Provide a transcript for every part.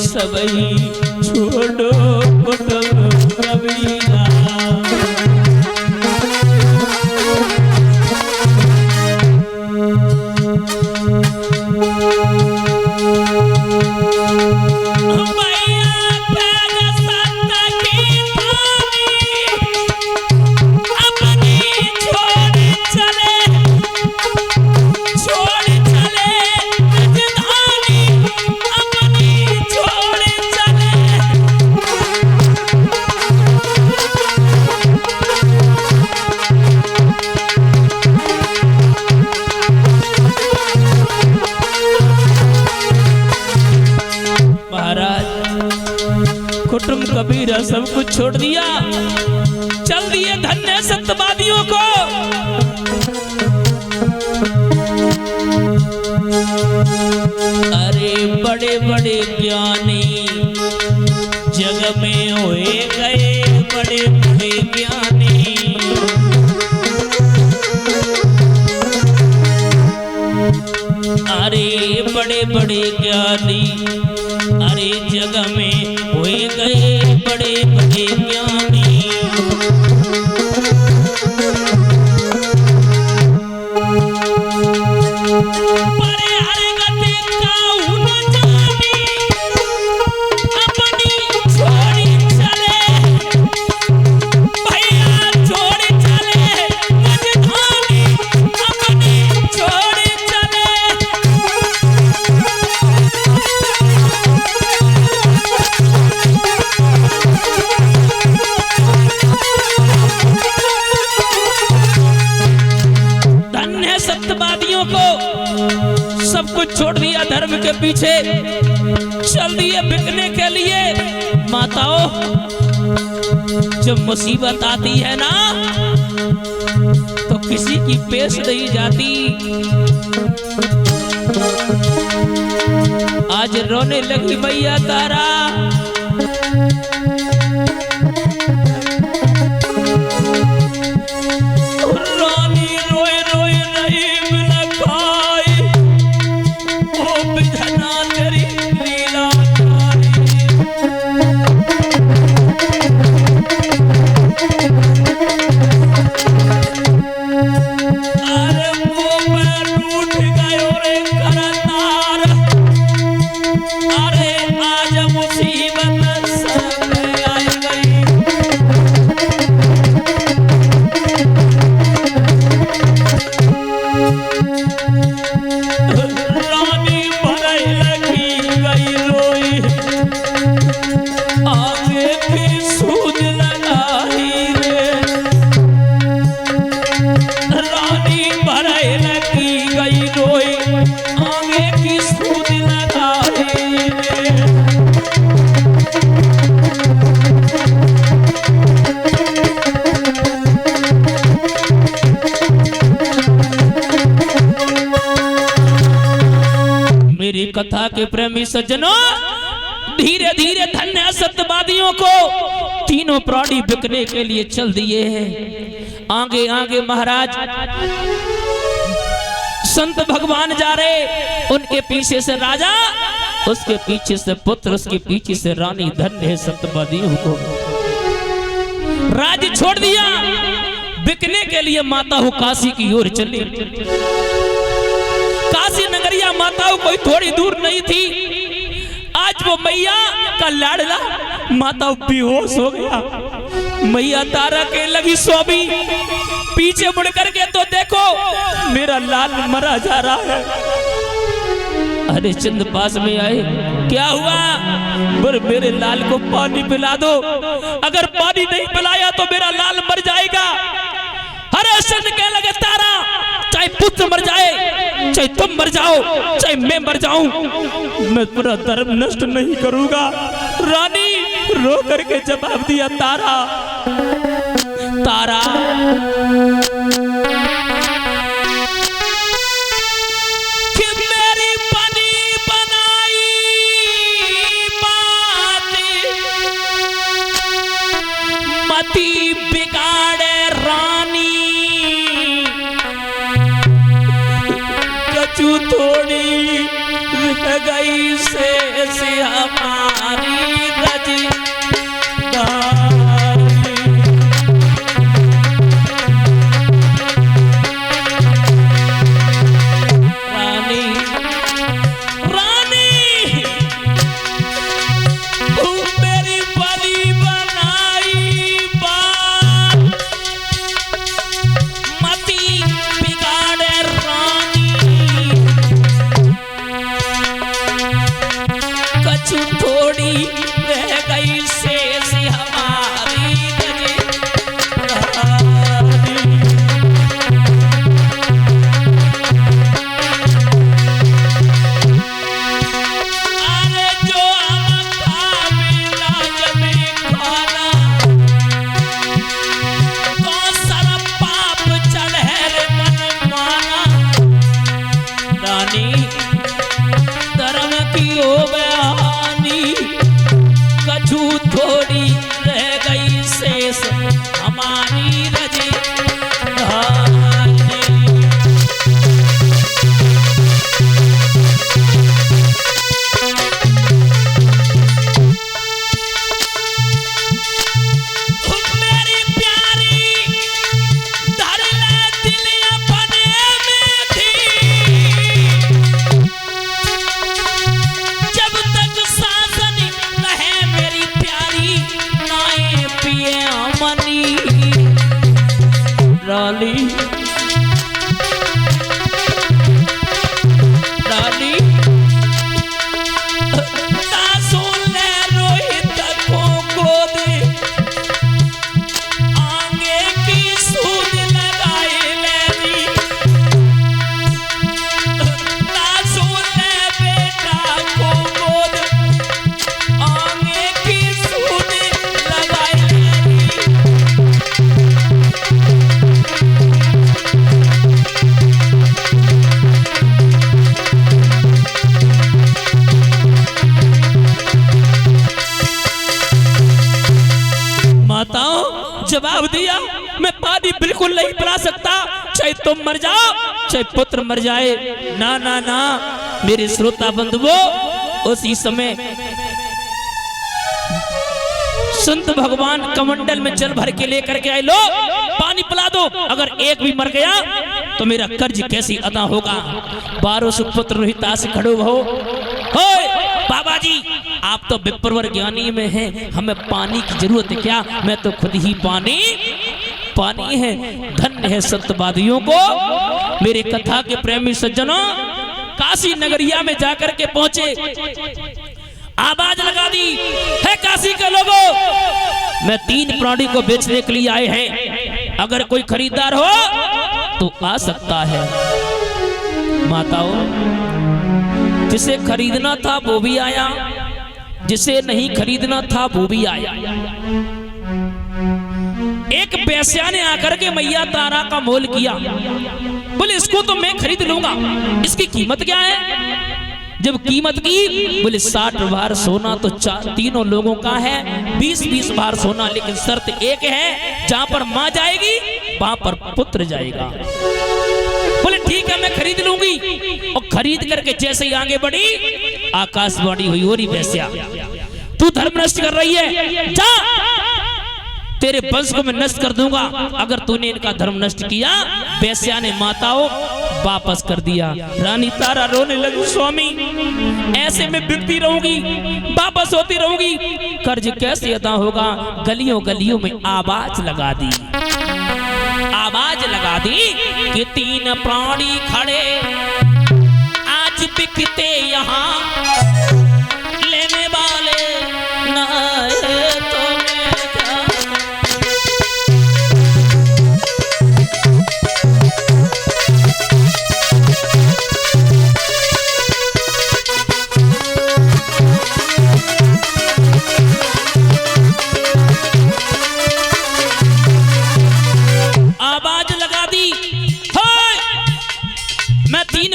सबई छोड़ो कुटुम कबीरा। कुटुम कबीरा सब कुछ छोड़ दिया, चल दिए धन्य सत्यवादियों को। अरे बड़े बड़े ज्ञानी जग में होए गए, बड़े बड़े ज्ञानी। अरे बड़े बड़े ज्ञानी, अरे जग में हुए गए बड़े बड़े ज्ञानी। बड़े हरगति काहू न जानी, अपनी छोड़ी चले भैया, छोड़ी चले राजधानी, अपनी छोड़ी चले। सत्यवादियों को सब कुछ छोड़ दिया, धर्म के पीछे चल दिए बिकने के लिए। माताओं, जब मुसीबत आती है ना तो किसी की पेश नहीं जाती। आज रोने लगी मैया तारा, कथा के प्रेमी सज्जनों, धीरे धीरे धन्य सत्यवादियों को तीनों प्राणी बिकने के लिए चल दिए हैं। आगे आगे महाराज संत भगवान जा रहे, उनके पीछे से राजा, उसके पीछे से पुत्र, उसके पीछे से रानी। धन्य सत्यवादियों को राज्य छोड़ दिया, बिकने के लिए माता हो काशी की ओर चली। काशी नगरिया माताओं कोई थोड़ी दूर नहीं थी। आज वो मैया का लाडला माता बेहोश हो गया। मैया तारा के लगी सोबी, पीछे मुड़ करके तो देखो मेरा लाल मरा जा रहा है। अरे चंद पास में आए, क्या हुआ? पर मेरे लाल को पानी पिला दो, अगर पानी नहीं पिलाया तो मेरा लाल मर जाएगा। अरे चंद कह लगे तारा, चाहे पुत्र मर जाए, चाहे तुम मर जाओ, चाहे मैं मर जाऊं, मैं पूरा धर्म नष्ट नहीं करूंगा। रानी रो करके जवाब दिया, तारा तारा कि मेरी बनी बनाई बात मती बिगाड़े रानी, कछु थोड़ी रह गई से हमारी जो बयानी, कछु थोड़ी रह गई शेष हमारी रजी रानी रानी तासुने रोहित को गोद आगे की सूद लगाए लेनी, तासुने बेटा को गोद आगे की सूद लगाए लेनी। माताओं जवाब दिया, मैं पानी बिल्कुल नहीं पिला सकता, चाहे तुम मर जाओ चाहे पुत्र मर जाए। ना ना ना मेरे श्रोता बंधुओं, उसी समय संत भगवान कमंडल में जल भर के लेकर के आए, लो पानी पिला दो, अगर एक भी मर गया तो मेरा कर्ज कैसी अदा होगा। 1200 पुत्र रोहिता से खड़े हो, बाबा जी आप तो विप्रवर ज्ञानी में हैं, हमें पानी की जरूरत है क्या, मैं तो खुद ही पानी है। धन्य है सत्यवादियों को। मेरे कथा के प्रेमी सज्जनों, काशी नगरिया में जाकर के पहुंचे, आवाज लगा दी है काशी के लोगों, मैं 3 प्राणी को बेचने के लिए आए हैं, अगर कोई खरीदार हो तो आ सकता है। माताओं, जिसे खरीदना था वो भी आया, जिसे नहीं खरीदना था वो भी आया। एक बेस्या ने आकर के मैया तारा का मोल किया, बोले इसको तो मैं खरीद लूंगा, इसकी कीमत क्या है। जब कीमत की, बोले 60 भार सोना तो तीनों लोगों का है, 20-20 भार सोना, लेकिन शर्त एक है, जहां पर मां जाएगी वहां पर पुत्र जाएगा। बोले ठीक है मैं खरीद लूंगी। और खरीद करके जैसे ही आगे बढ़ी, आकाशवाणी हुई, ओरी वैश्या तू धर्म नष्ट कर रही है, जा तेरे वंश को मैं नष्ट कर दूंगा अगर तूने इनका धर्म नष्ट किया। वैश्या ने माताओं वापस कर दिया। रानी तारा रोने लगी, स्वामी ऐसे में बिकती रहूंगी, वापस होती रहूंगी, कर्ज कैसे अदा होगा। गलियों गलियों में आवाज लगा दी कि 3 प्राणी खड़े आज बिकते यहाँ, लेने वाले ना तो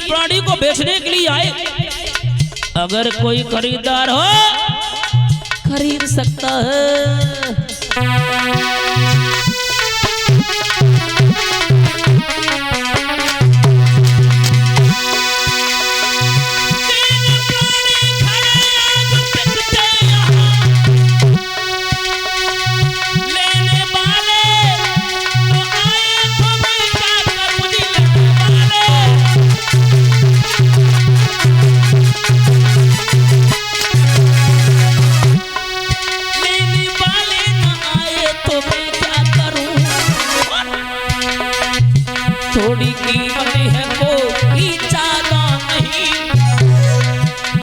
प्राणी को बेचने के लिए आए, अगर कोई खरीदार हो खरीद सकता है। थोड़ी कीमत है कोई ज्यादा नहीं,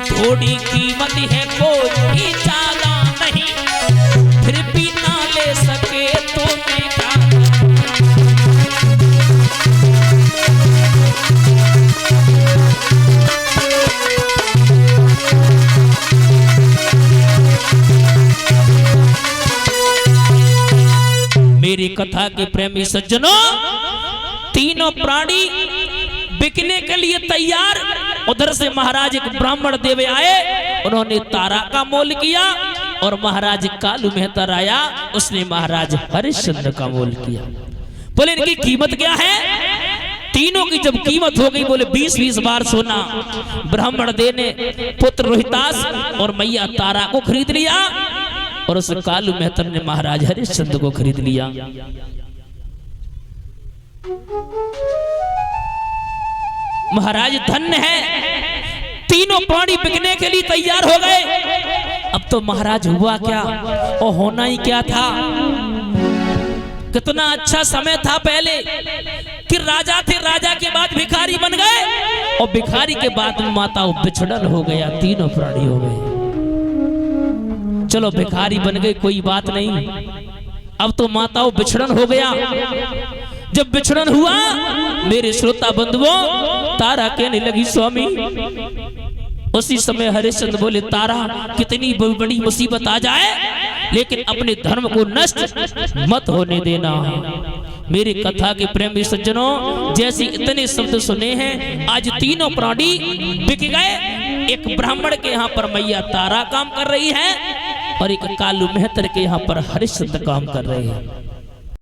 थोड़ी कीमत है कोई ज्यादा नहीं, फिर भी ना ले सके तो मैं क्या। मेरी कथा के प्रेमी सज्जनों, तीनों प्राणी बिकने के लिए तैयार। उधर से महाराज एक ब्राह्मण देवे आए, उन्होंने तारा का मोल किया और महाराज कालू मेहतर आया, उसने महाराज हरिश्चंद्र का मोल किया। बोले इनकी कीमत क्या है? तीनों की जब कीमत हो गई, बोले 20-20 बार सोना। ब्राह्मण देने पुत्र रोहितास और मैया तारा को खरीद लिया और उस कालू मेहतर ने महाराज हरिश्चंद्र को खरीद लिया। महाराज धन्य है, तीनों प्राणी बिकने के लिए तैयार हो गए। अब तो महाराज हुआ क्या और होना ही क्या था। कितना अच्छा समय था पहले कि राजा थे, राजा के बाद भिखारी बन गए और भिखारी के बाद माता बिछड़न हो गया, तीनों प्राणी हो गए। चलो भिखारी बन गए कोई बात नहीं, अब तो माताओं बिछड़न हो गया। जब बिछड़न हुआ मेरे श्रोता बंधुओं, तारा कहने लगी स्वामी। उसी समय हरिश्चंद्र बोले तारा कितनी बड़ी मुसीबत आ जाए लेकिन अपने धर्म को नष्ट मत होने देना। मेरी कथा के प्रेमी सज्जनों, जैसे इतने शब्द सुने हैं, आज तीनों प्राणी बिक गए। एक ब्राह्मण के यहाँ पर मैया तारा काम कर रही है और एक कालू मेहतर के यहाँ पर हरिश्चंद्र काम कर रहे हैं।